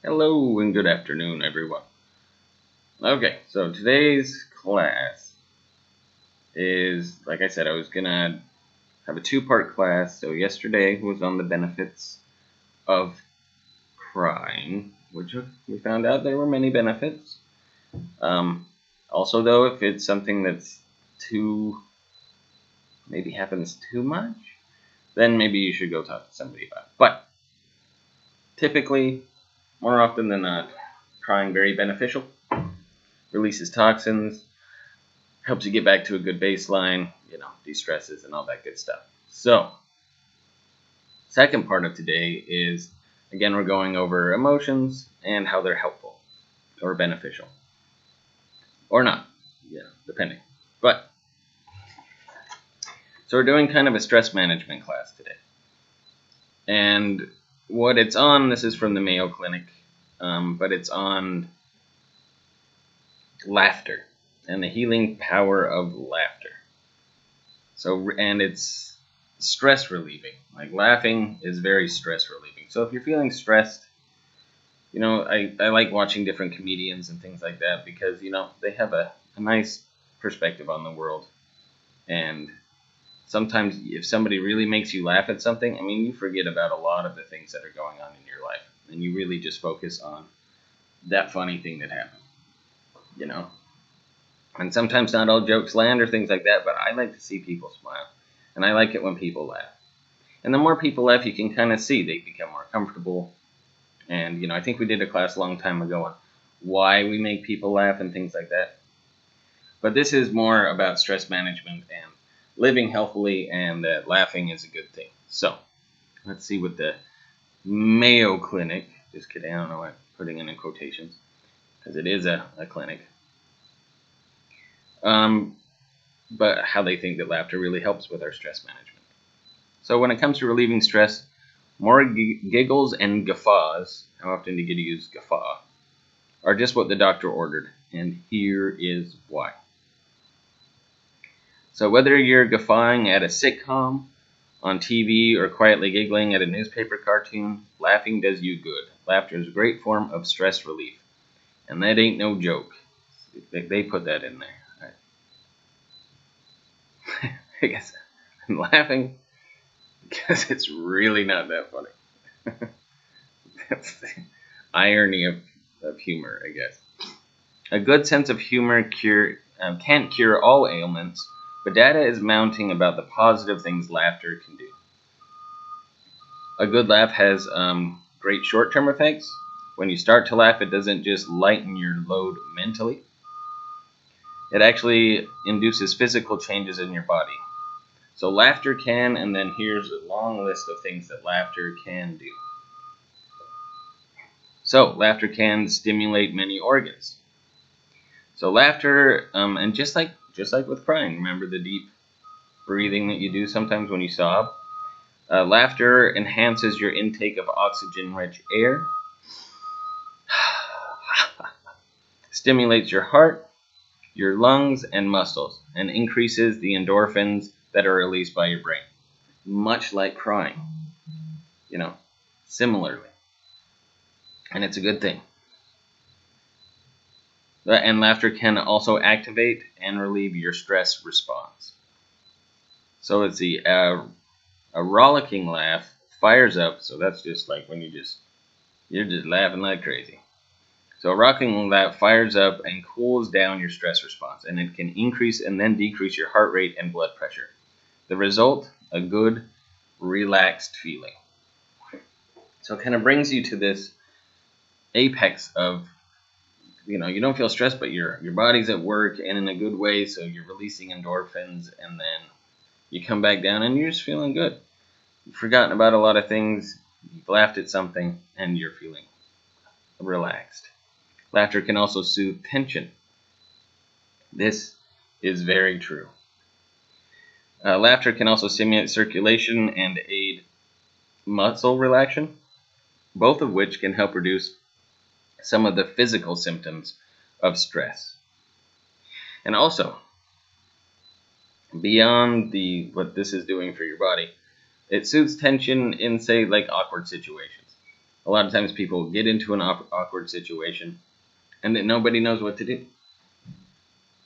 Hello and good afternoon, everyone. Okay, so today's class is, like I said, I was gonna have a two-part class. So yesterday was on the benefits of crying, which we found out there were many benefits. Um, Also, though, if it's something that's maybe happens too much, then maybe you should go talk to somebody about it. But typically, more often than not, crying very beneficial. Releases toxins, helps you get back to a good baseline, de-stresses and all that good stuff. So, second part of today is, again, we're going over emotions and how they're helpful or beneficial. Or not, depending. But, so we're doing kind of a stress management class today. And what it's on, this is from the Mayo Clinic, but it's on laughter and the healing power of laughter. So, and it's stress relieving. Like laughing is very stress relieving. So if you're feeling stressed, I like watching different comedians and things like that because, they have a nice perspective on the world. And sometimes if somebody really makes you laugh at something, I mean, you forget about a lot of the things that are going on in your life. And you really just focus on that funny thing that happened, you know? And sometimes not all jokes land or things like that, but I like to see people smile. And I like it when people laugh. And the more people laugh, you can kind of see they become more comfortable. And, I think we did a class a long time ago on why we make people laugh and things like that. But this is more about stress management and living healthily, and that laughing is a good thing. So, let's see what the Mayo Clinic, just kidding, I don't know why I'm putting it in quotations, because it is a clinic. But how they think that laughter really helps with our stress management. So when it comes to relieving stress, more giggles and guffaws, how often do you get to use guffaw, are just what the doctor ordered, and here is why. So whether you're guffawing at a sitcom, on TV, or quietly giggling at a newspaper cartoon, laughing does you good. Laughter is a great form of stress relief, and that ain't no joke. They put that in there. I guess I'm laughing because it's really not that funny. That's the irony of humor, I guess. A good sense of humor can't cure all ailments, but data is mounting about the positive things laughter can do. A good laugh has great short-term effects. When you start to laugh, it doesn't just lighten your load mentally. It actually induces physical changes in your body. So laughter can, and then here's a long list of things that laughter can do. So laughter can stimulate many organs. So laughter, and just like with crying, remember the deep breathing that you do sometimes when you sob? Laughter enhances your intake of oxygen-rich air, stimulates your heart, your lungs, and muscles, and increases the endorphins that are released by your brain. Much like crying, similarly. And it's a good thing. And laughter can also activate and relieve your stress response. So it's a rollicking laugh fires up. So that's just like when you're just laughing like crazy. So a rocking laugh fires up and cools down your stress response, and it can increase and then decrease your heart rate and blood pressure. The result, a good, relaxed feeling. So it kind of brings you to this apex of, you don't feel stressed, but your body's at work and in a good way, so you're releasing endorphins, and then you come back down and you're just feeling good. You've forgotten about a lot of things, you've laughed at something, and you're feeling relaxed. Laughter can also soothe tension. This is very true. Laughter can also stimulate circulation and aid muscle relaxation, both of which can help reduce some of the physical symptoms of stress. And also, beyond what this is doing for your body, it soothes tension in, say, like awkward situations. A lot of times people get into an awkward situation and then nobody knows what to do.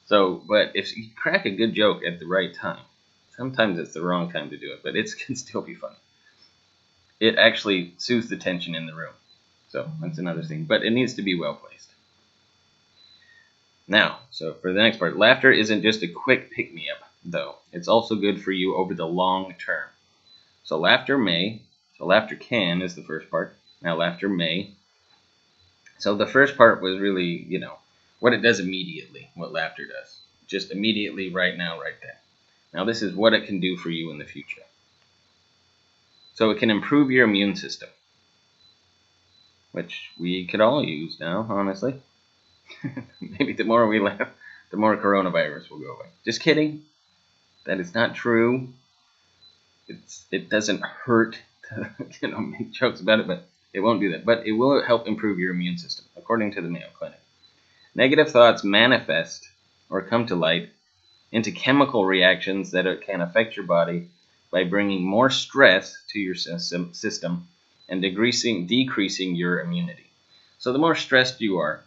So, but if you crack a good joke at the right time, sometimes it's the wrong time to do it, but it can still be funny. It actually soothes the tension in the room. So that's another thing, but it needs to be well placed. Now, so for the next part, laughter isn't just a quick pick-me-up, though. It's also good for you over the long term. So laughter can is the first part. Now laughter may. So the first part was really, what it does immediately, what laughter does. Just immediately, right now, right then. Now this is what it can do for you in the future. So it can improve your immune system, which we could all use now, honestly. Maybe the more we laugh, the more coronavirus will go away. Just kidding. That is not true. It doesn't hurt to make jokes about it, but it won't do that. But it will help improve your immune system, according to the Mayo Clinic. Negative thoughts manifest or come to light into chemical reactions that can affect your body by bringing more stress to your system and decreasing your immunity. So the more stressed you are,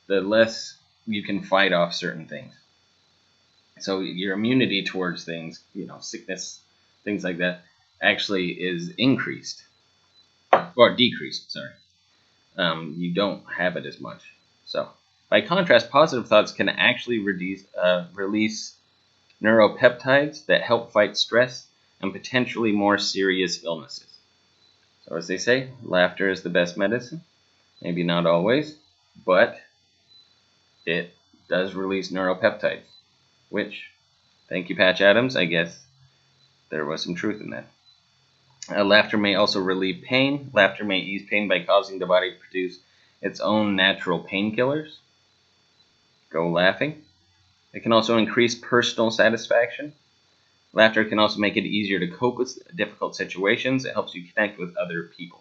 the less you can fight off certain things. So your immunity towards things, sickness, things like that, actually is increased or decreased. Sorry, you don't have it as much. So, by contrast, positive thoughts can actually release neuropeptides that help fight stress and potentially more serious illnesses. So, as they say, laughter is the best medicine. Maybe not always, but it does release neuropeptides, which, thank you, Patch Adams, I guess there was some truth in that. Laughter may also relieve pain. Laughter may ease pain by causing the body to produce its own natural painkillers. Go laughing. It can also increase personal satisfaction. Laughter can also make it easier to cope with difficult situations. It helps you connect with other people.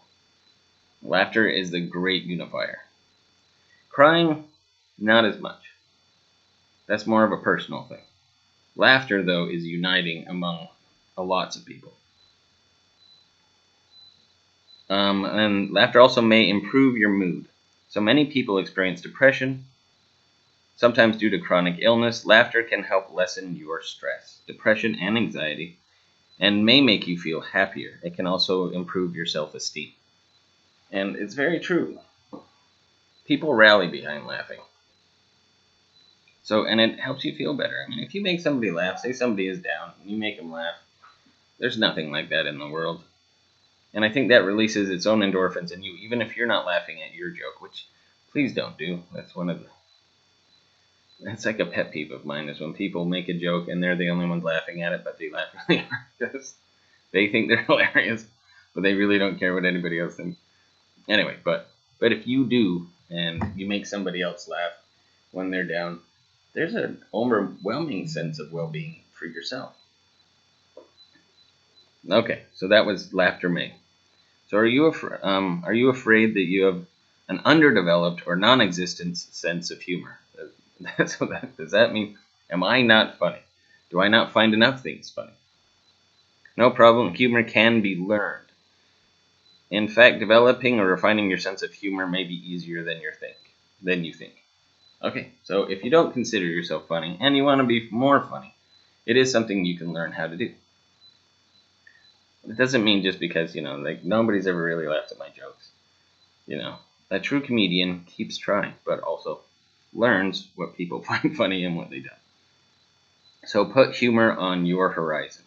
Laughter is the great unifier. Crying, not as much. That's more of a personal thing. Laughter, though, is uniting among lots of people. And laughter also may improve your mood. So many people experience depression. Sometimes due to chronic illness, laughter can help lessen your stress, depression, and anxiety, and may make you feel happier. It can also improve your self-esteem. And it's very true. People rally behind laughing. So, and it helps you feel better. I mean, if you make somebody laugh, say somebody is down, and you make them laugh, there's nothing like that in the world. And I think that releases its own endorphins in you, even if you're not laughing at your joke, which please don't do. That's like a pet peeve of mine, is when people make a joke and they're the only ones laughing at it, but they laugh really hard because they think they're hilarious, but they really don't care what anybody else thinks. Anyway, but if you do, and you make somebody else laugh when they're down, there's an overwhelming sense of well-being for yourself. Okay, so that was laughter may. So are you afraid that you have an underdeveloped or non-existent sense of humor? Does that mean, am I not funny? Do I not find enough things funny? No problem, humor can be learned. In fact, developing or refining your sense of humor may be easier than you think. Okay, so if you don't consider yourself funny and you want to be more funny, it is something you can learn how to do. It doesn't mean just because, nobody's ever really laughed at my jokes. A true comedian keeps trying, but also learns what people find funny and what they don't. So put humor on your horizon.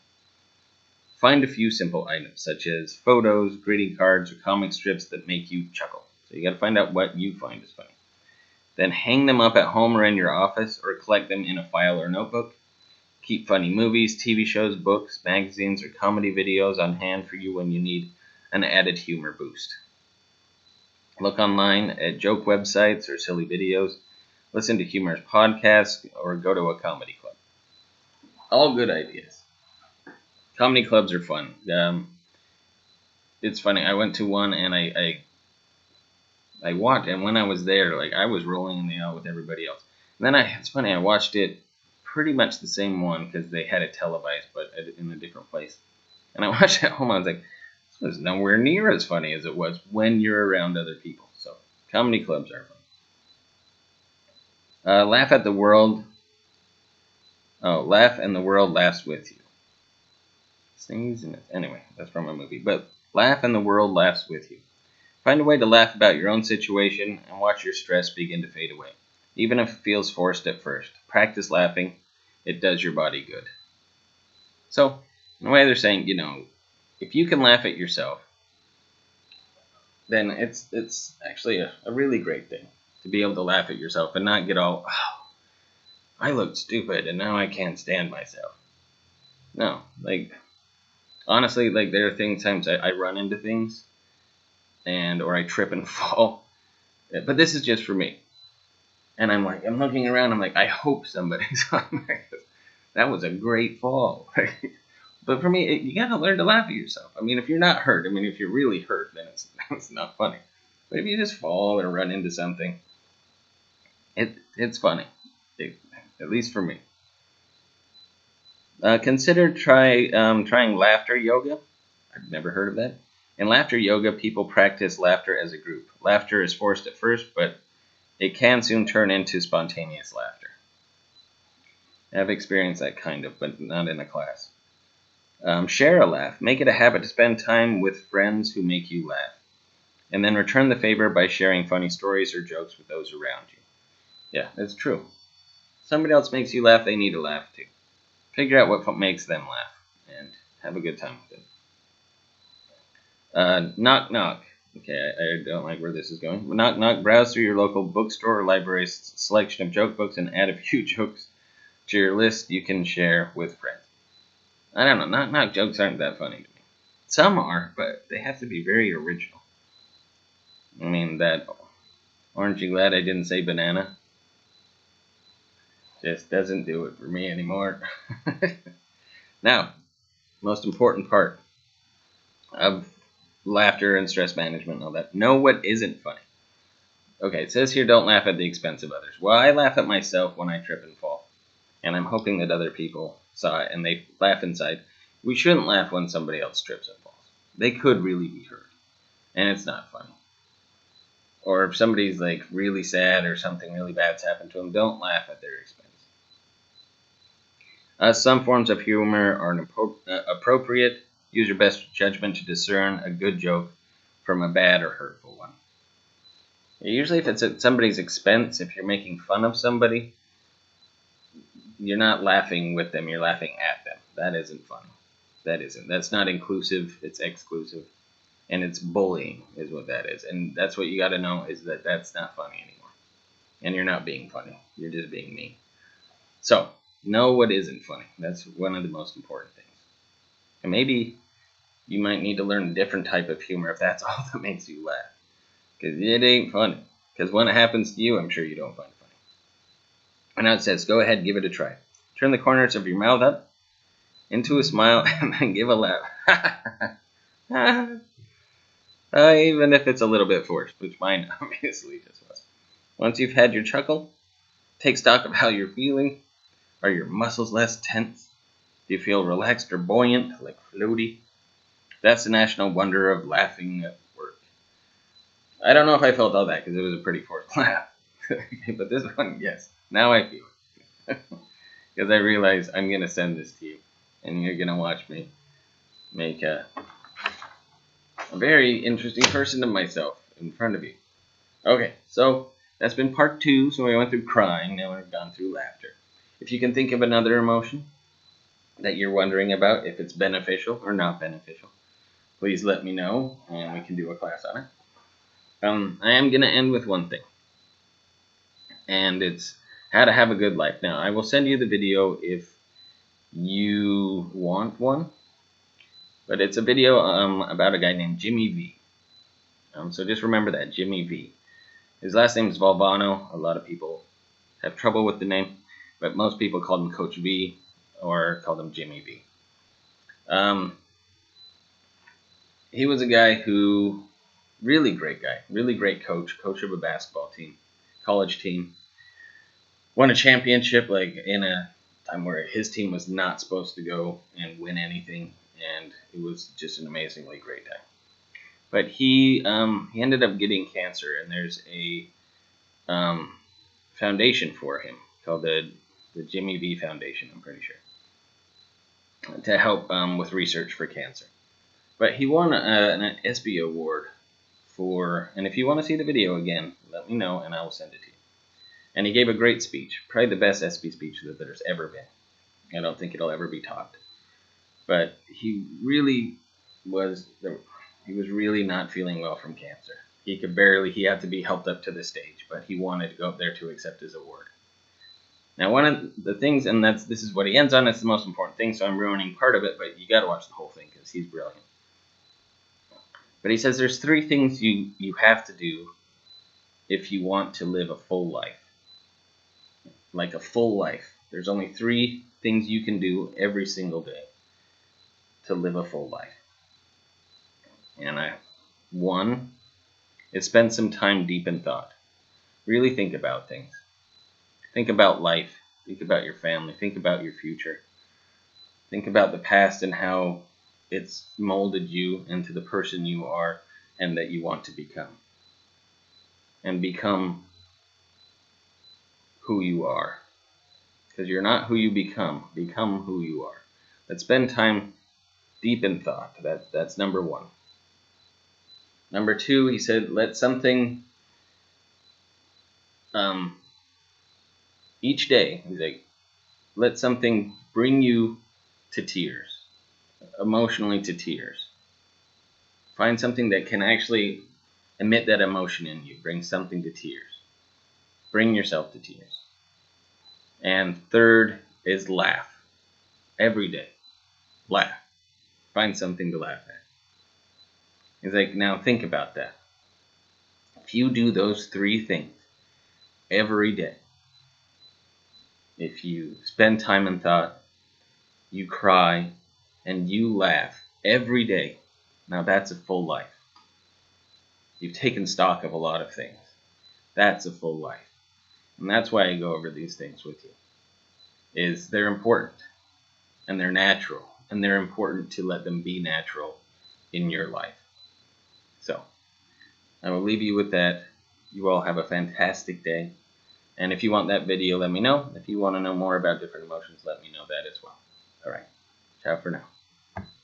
Find a few simple items, such as photos, greeting cards, or comic strips that make you chuckle. So you got to find out what you find is funny. Then hang them up at home or in your office, or collect them in a file or notebook. Keep funny movies, TV shows, books, magazines, or comedy videos on hand for you when you need an added humor boost. Look online at joke websites or silly videos. Listen to humorous podcasts, or go to a comedy club. All good ideas. Comedy clubs are fun. It's funny. I went to one and I watched, and when I was there, I was rolling in the aisle with everybody else. And then it's funny. I watched it pretty much the same one because they had it televised, but in a different place. And I watched it at home. I was like, it's It's nowhere near as funny as it was when you're around other people. So comedy clubs are fun. Laugh at the world. Oh, laugh and the world laughs with you. Sneeze and anyway, that's from a movie. But laugh and the world laughs with you. Find a way to laugh about your own situation and watch your stress begin to fade away. Even if it feels forced at first. Practice laughing. It does your body good. So, in a way they're saying, if you can laugh at yourself, then it's actually a really great thing to be able to laugh at yourself and not get all, oh, I look stupid and now I can't stand myself. No, honestly, there are times I run into things or I trip and fall, but this is just for me. And I'm looking around, I'm like, I hope somebody's on there. That was a great fall. But for me, you gotta learn to laugh at yourself. I mean, if you're not hurt, if you're really hurt, then it's not funny. But if you just fall or run into something, it's funny. At least for me. Consider trying laughter yoga. I've never heard of that. In laughter yoga, people practice laughter as a group. Laughter is forced at first, but it can soon turn into spontaneous laughter. I've experienced that kind of, but not in a class. Share a laugh. Make it a habit to spend time with friends who make you laugh. And then return the favor by sharing funny stories or jokes with those around you. Yeah, that's true. Somebody else makes you laugh, they need to laugh too. Figure out what makes them laugh and have a good time with it. Knock knock. Okay, I don't like where this is going. Knock knock. Browse through your local bookstore or library's selection of joke books and add a few jokes to your list you can share with friends. I don't know. Knock knock jokes aren't that funny to me. Some are, but they have to be very original. I mean, that aren't you glad I didn't say banana? Just doesn't do it for me anymore. Now, most important part of laughter and stress management and all that. Know what isn't funny. Okay, it says here don't laugh at the expense of others. Well, I laugh at myself when I trip and fall. And I'm hoping that other people saw it and they laugh inside. We shouldn't laugh when somebody else trips and falls. They could really be hurt. And it's not funny. Or if somebody's really sad or something really bad's happened to them, don't laugh at their expense. Some forms of humor are appropriate. Use your best judgment to discern a good joke from a bad or hurtful one. Usually if it's at somebody's expense, if you're making fun of somebody, you're not laughing with them, you're laughing at them. That isn't funny. That's not inclusive, it's exclusive. And it's bullying is what that is. And that's what you got to know is that that's not funny anymore. And you're not being funny. You're just being mean. So, know what isn't funny. That's one of the most important things. And maybe you might need to learn a different type of humor if that's all that makes you laugh. Because it ain't funny. Because when it happens to you, I'm sure you don't find it funny. And now it says, go ahead, give it a try. Turn the corners of your mouth up into a smile and then give a laugh. Even if it's a little bit forced, which mine obviously just was. Once you've had your chuckle, take stock of how you're feeling. Are your muscles less tense? Do you feel relaxed or buoyant, like floaty? That's the national wonder of laughing at work. I don't know if I felt all that because it was a pretty forced laugh. But this one, yes. Now I feel it. Because I realize I'm going to send this to you. And you're going to watch me make a very interesting person of myself in front of you. Okay, so that's been part 2. So we went through crying, now we've gone through laughter. If you can think of another emotion that you're wondering about, if it's beneficial or not beneficial, please let me know and we can do a class on it. I am going to end with one thing. And it's how to have a good life. Now, I will send you the video if you want one. But it's a video about a guy named Jimmy V. So just remember that, Jimmy V. His last name is Valvano. A lot of people have trouble with the name, but most people called him Coach V or called him Jimmy V. He was a guy who, really great guy, really great coach of a basketball team, college team. Won a championship in a time where his team was not supposed to go and win anything, and it was just an amazingly great time. But he ended up getting cancer, and there's a foundation for him called the Jimmy V Foundation, I'm pretty sure, to help with research for cancer. But he won an ESPY award for, and if you want to see the video again, let me know and I will send it to you. And he gave a great speech, probably the best ESPY speech that there's ever been. I don't think it'll ever be topped. But he really was really not feeling well from cancer. He had to be helped up to the stage, but he wanted to go up there to accept his award. Now, one of the things, and this is what he ends on, it's the most important thing, so I'm ruining part of it, but you got to watch the whole thing because he's brilliant. But he says there's 3 things you have to do if you want to live a full life. Like a full life. There's only 3 things you can do every single day to live a full life. And 1 is spend some time deep in thought. Really think about things. Think about life. Think about your family. Think about your future. Think about the past and how it's molded you into the person you are and that you want to become. And become who you are. Because you're not who you become. Become who you are. But spend time deep in thought. That's number 1. Number 2, he said, let something each day, he's like, let something bring you to tears, emotionally to tears. Find something that can actually emit that emotion in you, bring something to tears. Bring yourself to tears. And 3rd is laugh. Every day. Laugh. Find something to laugh at. He's like, now think about that. If you do those 3 things every day, if you spend time in thought, you cry, and you laugh every day, now that's a full life. You've taken stock of a lot of things. That's a full life. And that's why I go over these things with you. Is they're important, and they're natural, and they're important to let them be natural in your life. So, I will leave you with that. You all have a fantastic day. And if you want that video, let me know. If you want to know more about different emotions, let me know that as well. All right. Ciao for now.